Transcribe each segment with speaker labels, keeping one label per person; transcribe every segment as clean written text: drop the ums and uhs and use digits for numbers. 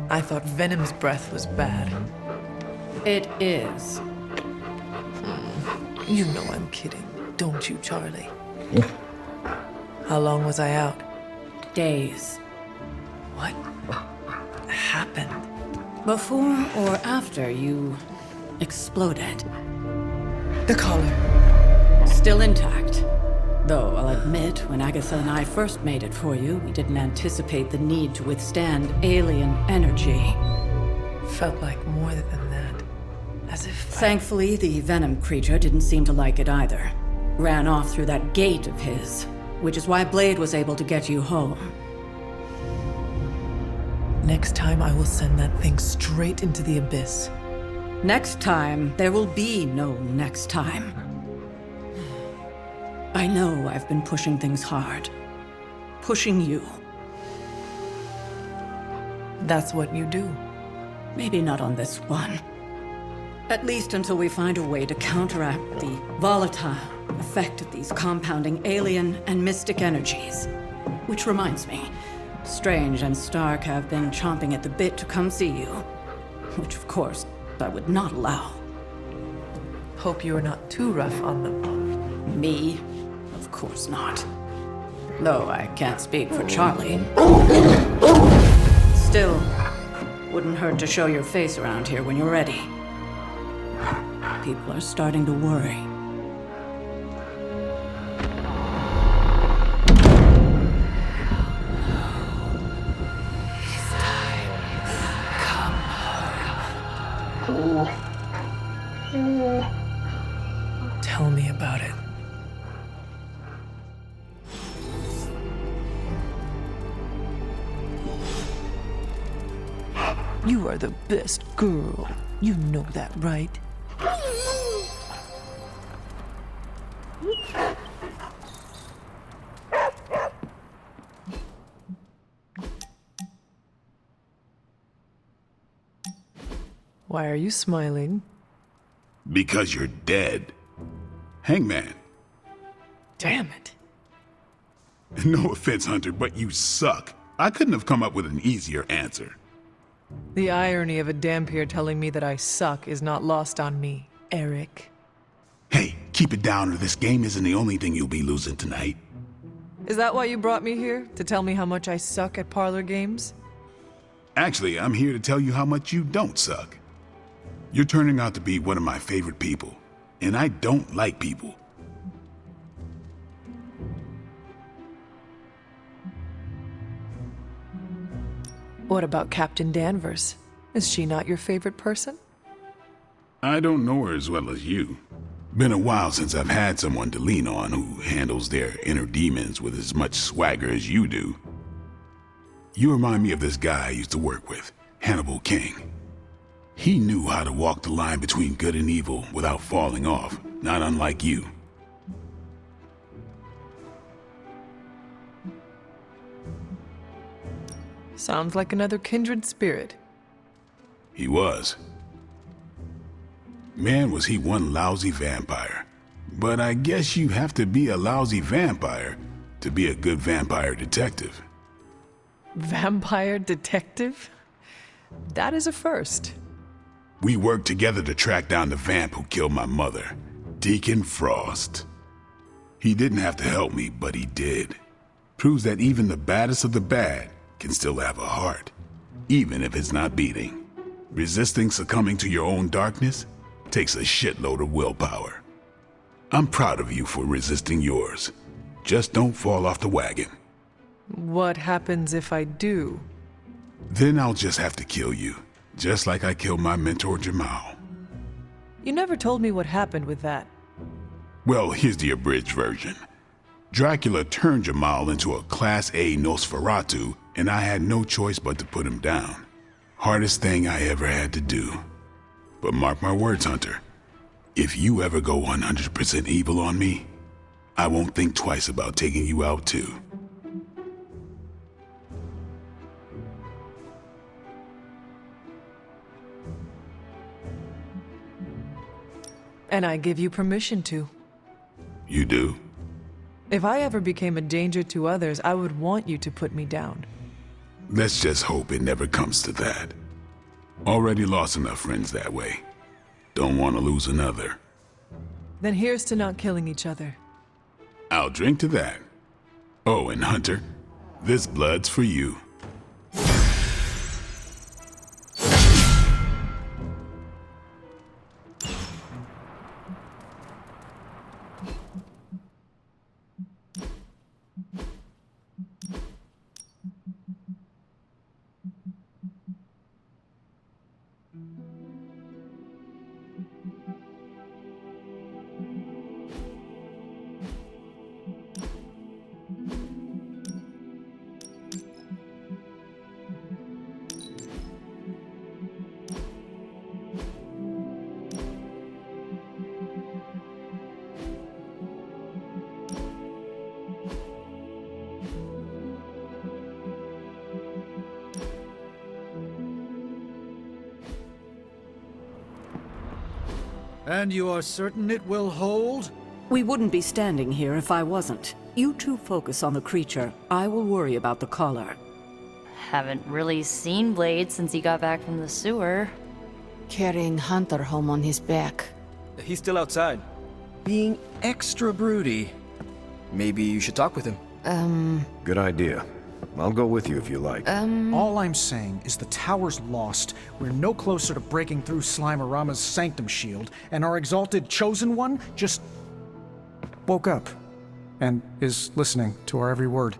Speaker 1: I thought Venom's breath was bad.
Speaker 2: It is.
Speaker 1: You know I'm kidding, don't you, Charlie? How long was I out?
Speaker 2: Days.
Speaker 1: What happened?
Speaker 2: Before or after you exploded.
Speaker 1: The collar.
Speaker 2: Still intact. Though I'll admit, when Agatha and I first made it for you, we didn't anticipate the need to withstand alien energy.
Speaker 1: Felt like more than that. As if
Speaker 2: Thankfully, the Venom creature didn't seem to like it either. Ran off through that gate of his, which is why Blade was able to get you home.
Speaker 1: Next time I will send that thing straight into the abyss.
Speaker 2: Next time, there will be no next time. I know I've been pushing things hard. Pushing you.
Speaker 1: That's what you do.
Speaker 2: Maybe not on this one. At least until we find a way to counteract the volatile effect of these compounding alien and mystic energies. Which reminds me, Strange and Stark have been chomping at the bit to come see you. Which, of course, I would not allow.
Speaker 1: Hope you are not too rough on them.
Speaker 2: Me? Of course not. Though I can't speak for Charlie. Still, wouldn't hurt to show your face around here when you're ready. People are starting to worry.
Speaker 1: Tell me about it. You are the best girl. You know that, right? Why are you smiling?
Speaker 3: Because you're dead. Hangman.
Speaker 1: Damn it.
Speaker 3: No offense, Hunter, but you suck. I couldn't have come up with an easier answer.
Speaker 1: The irony of a Dampier telling me that I suck is not lost on me, Eric.
Speaker 3: Hey, keep it down or this game isn't the only thing you'll be losing tonight.
Speaker 1: Is that why you brought me here? To tell me how much I suck at parlor games?
Speaker 3: Actually, I'm here to tell you how much you don't suck. You're turning out to be one of my favorite people, and I don't like people.
Speaker 1: What about Captain Danvers? Is she not your favorite person?
Speaker 3: I don't know her as well as you. Been a while since I've had someone to lean on who handles their inner demons with as much swagger as you do. You remind me of this guy I used to work with, Hannibal King. He knew how to walk the line between good and evil without falling off, not unlike you.
Speaker 1: Sounds like another kindred spirit.
Speaker 3: He was. Man, was he one lousy vampire. But I guess you have to be a lousy vampire to be a good vampire detective.
Speaker 1: Vampire detective? That is a first.
Speaker 3: We worked together to track down the vamp who killed my mother, Deacon Frost. He didn't have to help me, but he did. Proves that even the baddest of the bad can still have a heart, even if it's not beating. Resisting succumbing to your own darkness takes a shitload of willpower. I'm proud of you for resisting yours. Just don't fall off the wagon.
Speaker 1: What happens if I do?
Speaker 3: Then I'll just have to kill you, just like I killed my mentor Jamal.
Speaker 1: You never told me what happened with that.
Speaker 3: Well, here's the abridged version. Dracula turned Jamal into a Class A Nosferatu, and I had no choice but to put him down. Hardest thing I ever had to do. But mark my words, Hunter. If you ever go 100% evil on me, I won't think twice about taking you out too.
Speaker 1: And I give you permission to.
Speaker 3: You do?
Speaker 1: If I ever became a danger to others, I would want you to put me down.
Speaker 3: Let's just hope it never comes to that. Already lost enough friends that way. Don't want to lose another.
Speaker 1: Then here's to not killing each other.
Speaker 3: I'll drink to that. Oh, and Hunter, this blood's for you.
Speaker 4: And you are certain it will hold?
Speaker 2: We wouldn't be standing here if I wasn't. You two focus on the creature. I will worry about the collar.
Speaker 5: Haven't really seen Blade since he got back from the sewer.
Speaker 6: Carrying Hunter home on his back.
Speaker 7: He's still outside. Being extra broody. Maybe you should talk with him.
Speaker 8: Good idea. I'll go with you if you like.
Speaker 4: All I'm saying is the tower's lost. We're no closer to breaking through Slimerama's sanctum shield, and our exalted chosen one just woke up and is listening to our every word.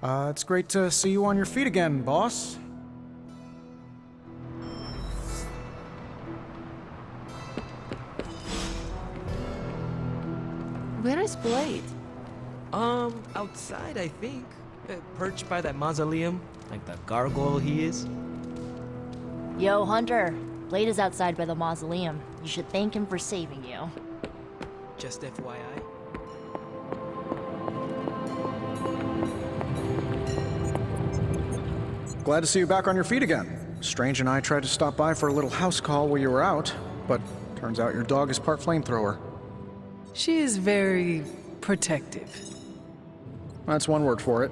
Speaker 4: It's great to see you on your feet again, boss.
Speaker 6: Where is Blade?
Speaker 7: Outside, I think. Perched by that mausoleum, like the gargoyle he is.
Speaker 5: Yo, Hunter. Blade is outside by the mausoleum. You should thank him for saving you.
Speaker 7: Just FYI.
Speaker 4: Glad to see you back on your feet again. Strange and I tried to stop by for a little house call while you were out, but turns out your dog is part flamethrower.
Speaker 1: She is very protective.
Speaker 4: That's one word for it.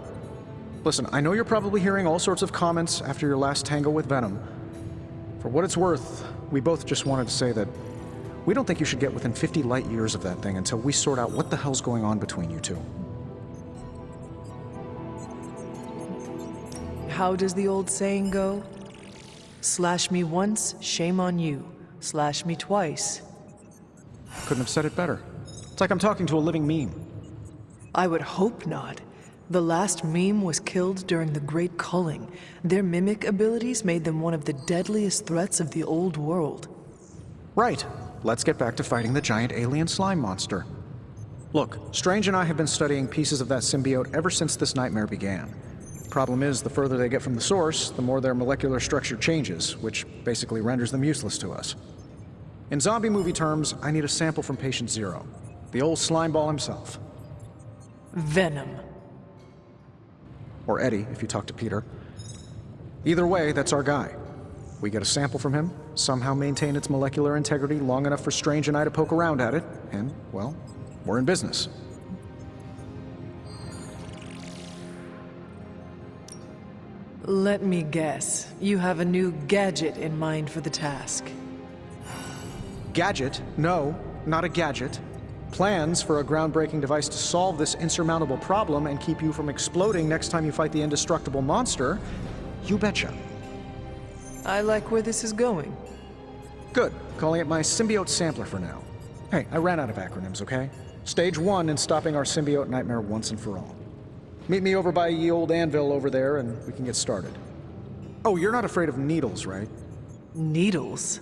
Speaker 4: Listen, I know you're probably hearing all sorts of comments after your last tango with Venom. For what it's worth, we both just wanted to say that we don't think you should get within 50 light years of that thing until we sort out what the hell's going on between you two.
Speaker 1: How does the old saying go? Slash me once, shame on you. Slash me twice.
Speaker 4: Couldn't have said it better. It's like I'm talking to a living meme.
Speaker 1: I would hope not. The last meme was killed during the Great Culling. Their mimic abilities made them one of the deadliest threats of the old world.
Speaker 4: Right. Let's get back to fighting the giant alien slime monster. Look, Strange and I have been studying pieces of that symbiote ever since this nightmare began. Problem is, the further they get from the source, the more their molecular structure changes, which basically renders them useless to us. In zombie movie terms, I need a sample from Patient Zero. The old slime ball himself.
Speaker 1: Venom.
Speaker 4: Or Eddie, if you talk to Peter. Either way, that's our guy. We get a sample from him, somehow maintain its molecular integrity long enough for Strange and I to poke around at it, and, well, we're in business.
Speaker 1: Let me guess. You have a new gadget in mind for the task.
Speaker 4: Gadget? No, not a gadget. Plans for a groundbreaking device to solve this insurmountable problem and keep you from exploding next time you fight the indestructible monster? You betcha.
Speaker 1: I like where this is going.
Speaker 4: Good. Calling it my symbiote sampler for now. Hey, I ran out of acronyms, okay? Stage 1 in stopping our symbiote nightmare once and for all. Meet me over by ye old anvil over there and we can get started. Oh, you're not afraid of needles, right?
Speaker 1: Needles?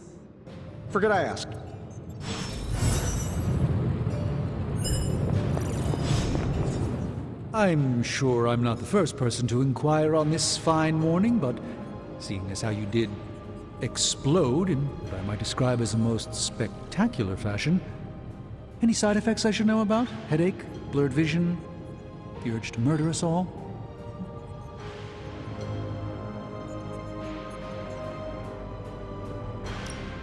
Speaker 4: Forget I asked.
Speaker 9: I'm sure I'm not the first person to inquire on this fine morning, but seeing as how you did explode in what I might describe as a most spectacular fashion, any side effects I should know about? Headache? Blurred vision? The urge to murder us all?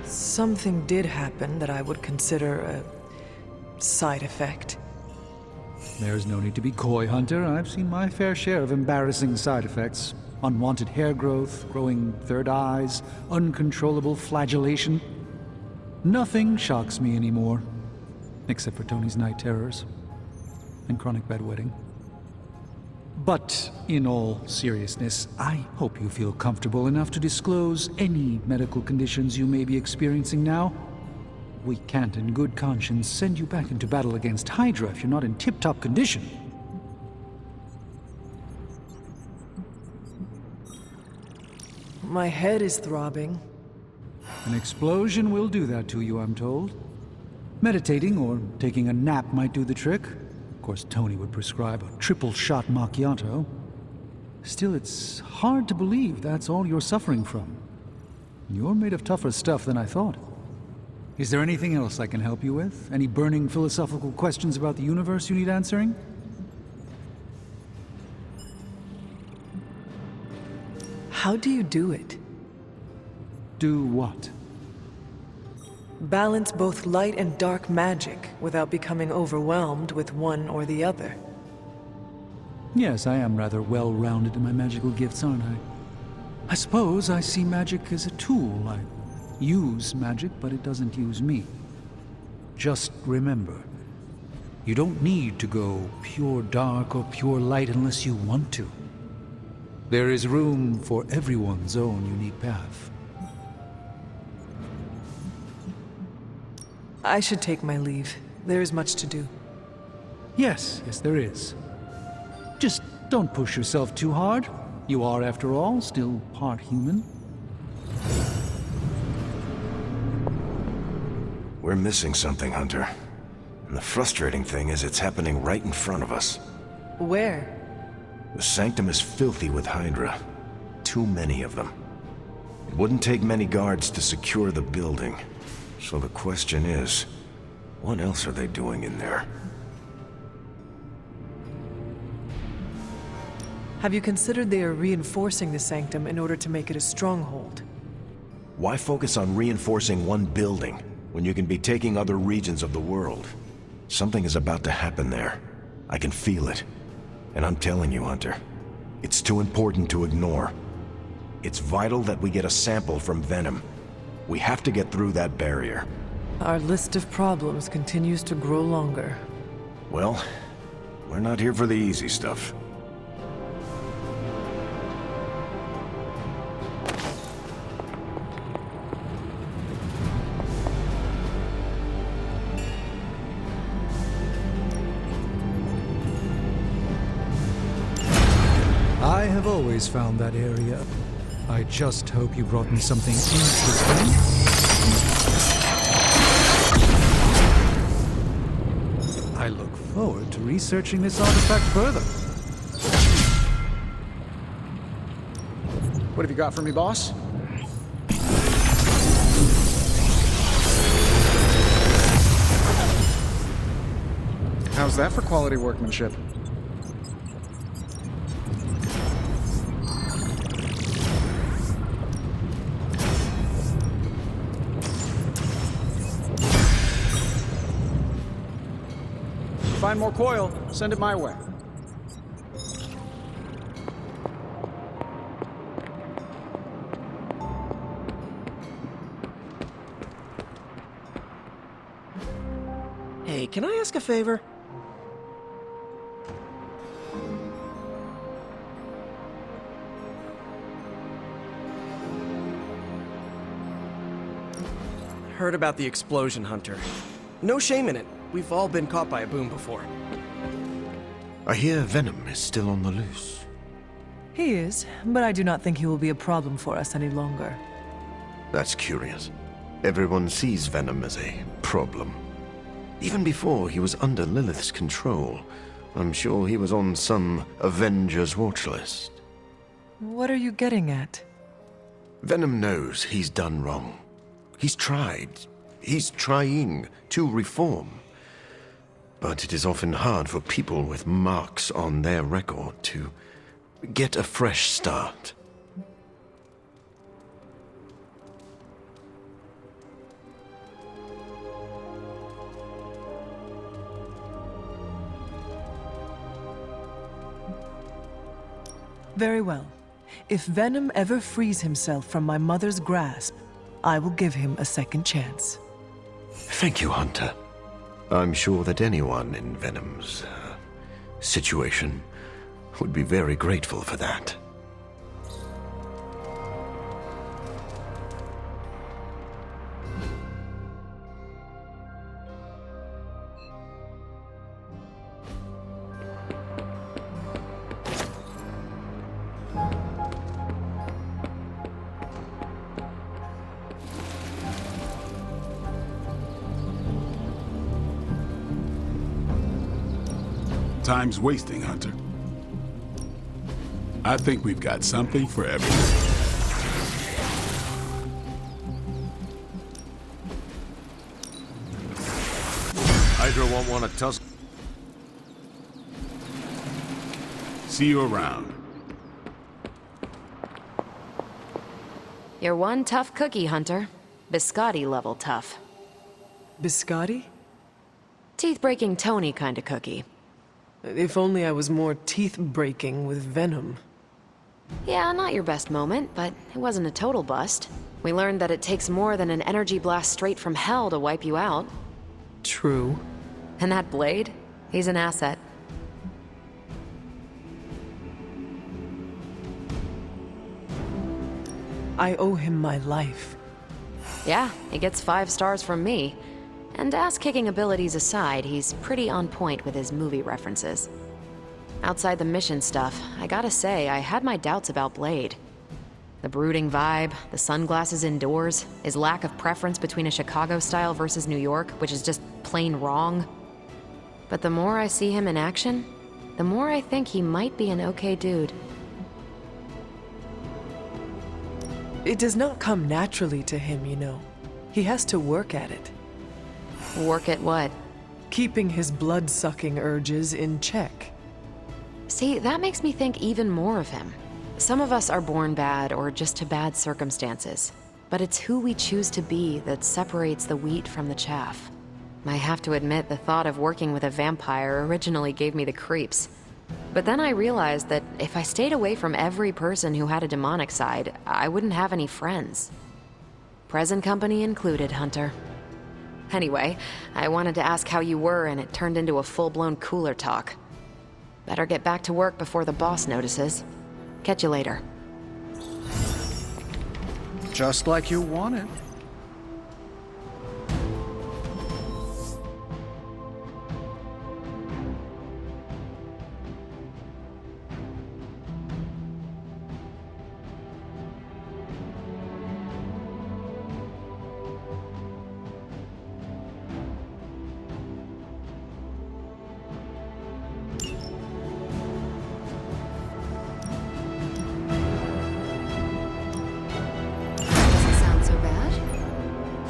Speaker 1: Something did happen that I would consider a side effect.
Speaker 9: There's no need to be coy, Hunter. I've seen my fair share of embarrassing side effects. Unwanted hair growth, growing third eyes, uncontrollable flagellation. Nothing shocks me anymore, except for Tony's night terrors and chronic bedwetting. But in all seriousness, I hope you feel comfortable enough to disclose any medical conditions you may be experiencing now. We can't in good conscience send you back into battle against Hydra if you're not in tip-top condition.
Speaker 1: My head is throbbing.
Speaker 9: An explosion will do that to you, I'm told. Meditating or taking a nap might do the trick. Of course, Tony would prescribe a triple-shot macchiato. Still, it's hard to believe that's all you're suffering from. You're made of tougher stuff than I thought. Is there anything else I can help you with? Any burning philosophical questions about the universe you need answering?
Speaker 1: How do you do it?
Speaker 9: Do what?
Speaker 1: Balance both light and dark magic without becoming overwhelmed with one or the other.
Speaker 9: Yes, I am rather well-rounded in my magical gifts, aren't I? I suppose I see magic as a tool. I use magic, but it doesn't use me. Just remember, you don't need to go pure dark or pure light unless you want to. There is room for everyone's own unique path.
Speaker 1: I should take my leave. There is much to do.
Speaker 9: Yes, there is. Just don't push yourself too hard. You are, after all, still part human.
Speaker 8: We're missing something, Hunter. And the frustrating thing is it's happening right in front of us.
Speaker 1: Where?
Speaker 8: The Sanctum is filthy with Hydra. Too many of them. It wouldn't take many guards to secure the building. So the question is, what else are they doing in there?
Speaker 1: Have you considered they are reinforcing the Sanctum in order to make it a stronghold?
Speaker 8: Why focus on reinforcing one building when you can be taking other regions of the world? Something is about to happen there. I can feel it. And I'm telling you, Hunter, it's too important to ignore. It's vital that we get a sample from Venom. We have to get through that barrier.
Speaker 1: Our list of problems continues to grow longer.
Speaker 8: Well, we're not here for the easy stuff.
Speaker 9: I have always found that area. I just hope you brought me something interesting. I look forward to researching this artifact further.
Speaker 4: What have you got for me, boss? How's that for quality workmanship? Find more coil, send it my way.
Speaker 7: Hey, can I ask a favor? Heard about the explosion, Hunter. No shame in it. We've all been caught by a boom before.
Speaker 8: I hear Venom is still on the loose.
Speaker 1: He is, but I do not think he will be a problem for us any longer.
Speaker 8: That's curious. Everyone sees Venom as a problem. Even before he was under Lilith's control, I'm sure he was on some Avengers watch list.
Speaker 1: What are you getting at?
Speaker 8: Venom knows he's done wrong. He's tried. He's trying to reform. But it is often hard for people with marks on their record to get a fresh start.
Speaker 1: Very well. If Venom ever frees himself from my mother's grasp, I will give him a second chance.
Speaker 8: Thank you, Hunter. I'm sure that anyone in Venom's situation would be very grateful for that.
Speaker 3: Time's wasting, Hunter. I think we've got something for everyone.
Speaker 8: Hydra won't want to tussle.
Speaker 3: See you around.
Speaker 10: You're one tough cookie, Hunter. Biscotti level tough.
Speaker 1: Biscotti?
Speaker 10: Teeth-breaking Tony kind of cookie.
Speaker 1: If only I was more teeth-breaking with Venom.
Speaker 10: Yeah, not your best moment, but it wasn't a total bust. We learned that it takes more than an energy blast straight from hell to wipe you out.
Speaker 1: True.
Speaker 10: And that Blade? He's an asset.
Speaker 1: I owe him my life.
Speaker 10: Yeah, he gets 5 stars from me. And ass-kicking abilities aside, he's pretty on point with his movie references. Outside the mission stuff, I gotta say, I had my doubts about Blade. The brooding vibe, the sunglasses indoors, his lack of preference between a Chicago style versus New York, which is just plain wrong. But the more I see him in action, the more I think he might be an okay dude.
Speaker 1: It does not come naturally to him, you know. He has to work at it.
Speaker 10: Work at what?
Speaker 1: Keeping his blood-sucking urges in check.
Speaker 10: See, that makes me think even more of him. Some of us are born bad or just to bad circumstances, but it's who we choose to be that separates the wheat from the chaff. I have to admit, the thought of working with a vampire originally gave me the creeps. But then I realized that if I stayed away from every person who had a demonic side, I wouldn't have any friends. Present company included, Hunter. Anyway, I wanted to ask how you were, and it turned into a full-blown cooler talk. Better get back to work before the boss notices. Catch you later.
Speaker 4: Just like you wanted.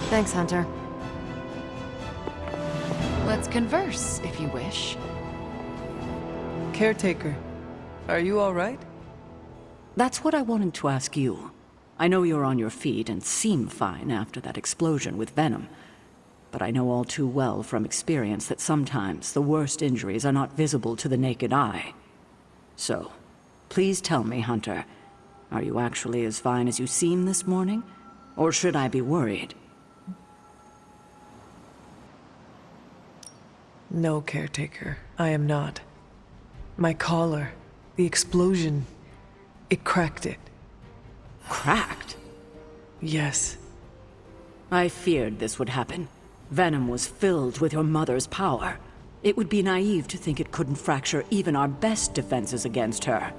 Speaker 10: Thanks, Hunter.
Speaker 6: Let's converse, if you wish.
Speaker 1: Caretaker, are you all right?
Speaker 2: That's what I wanted to ask you. I know you're on your feet and seem fine after that explosion with Venom. But I know all too well from experience that sometimes the worst injuries are not visible to the naked eye. So, please tell me, Hunter, are you actually as fine as you seem this morning? Or should I be worried?
Speaker 1: No, Caretaker, I am not. My collar, the explosion, it cracked it.
Speaker 2: Cracked?
Speaker 1: Yes.
Speaker 2: I feared this would happen. Venom was filled with your mother's power. It would be naive to think it couldn't fracture even our best defenses against her.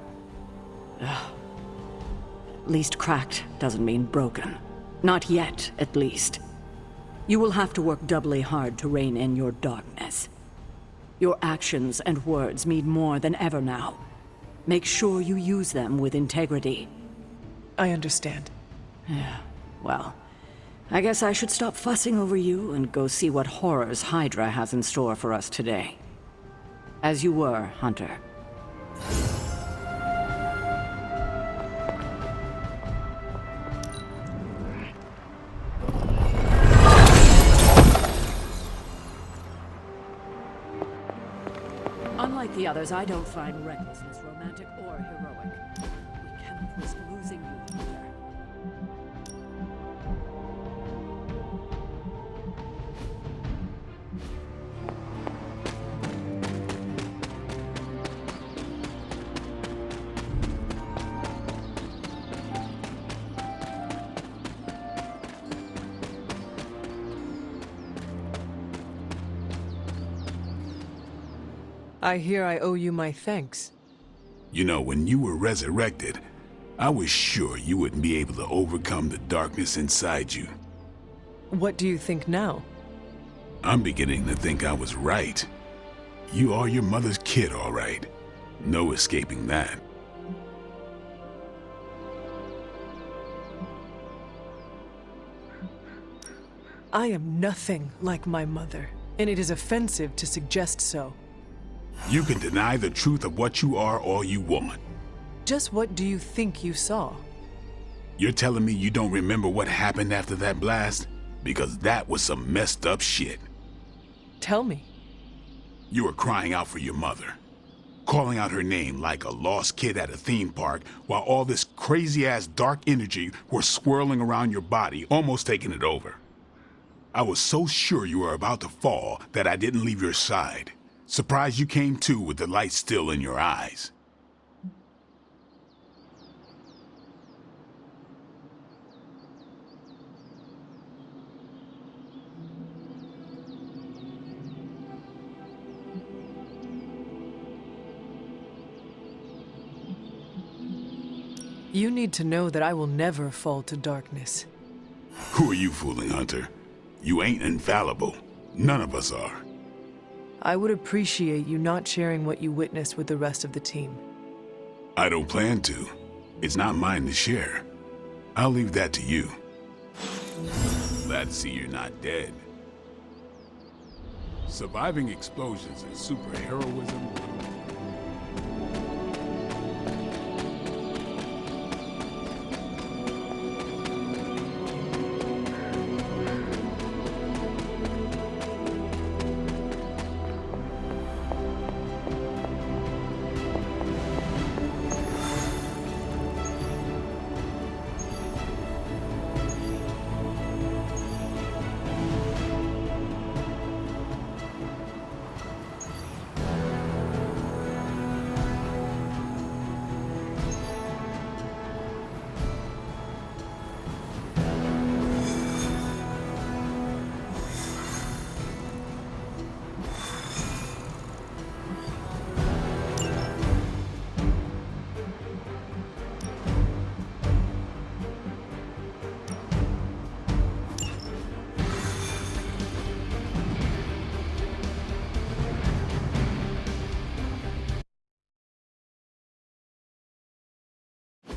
Speaker 2: Ugh. At least cracked doesn't mean broken. Not yet, at least. You will have to work doubly hard to rein in your darkness. Your actions and words mean more than ever now. Make sure you use them with integrity.
Speaker 1: I understand.
Speaker 2: Yeah, well, I guess I should stop fussing over you and go see what horrors Hydra has in store for us today. As you were, Hunter. Unlike the others, I don't find recklessness romantic or heroic. We cannot risk losing you, Hunter.
Speaker 1: I hear I owe you my thanks.
Speaker 3: You know, when you were resurrected, I was sure you wouldn't be able to overcome the darkness inside you.
Speaker 1: What do you think now?
Speaker 3: I'm beginning to think I was right. You are your mother's kid, all right. No escaping that.
Speaker 1: I am nothing like my mother, and it is offensive to suggest so.
Speaker 3: You can deny the truth of what you are all you want.
Speaker 1: Just what do you think you saw?
Speaker 3: You're telling me you don't remember what happened after that blast? Because that was some messed up shit.
Speaker 1: Tell me.
Speaker 3: You were crying out for your mother, calling out her name like a lost kid at a theme park, while all this crazy-ass dark energy were swirling around your body, almost taking it over. I was so sure you were about to fall that I didn't leave your side. Surprised you came to with the light still in your eyes.
Speaker 1: You need to know that I will never fall to darkness.
Speaker 3: Who are you fooling, Hunter? You ain't infallible. None of us are.
Speaker 1: I would appreciate you not sharing what you witnessed with the rest of the team.
Speaker 3: I don't plan to. It's not mine to share. I'll leave that to you. Glad to see you're not dead. Surviving explosions is superheroism.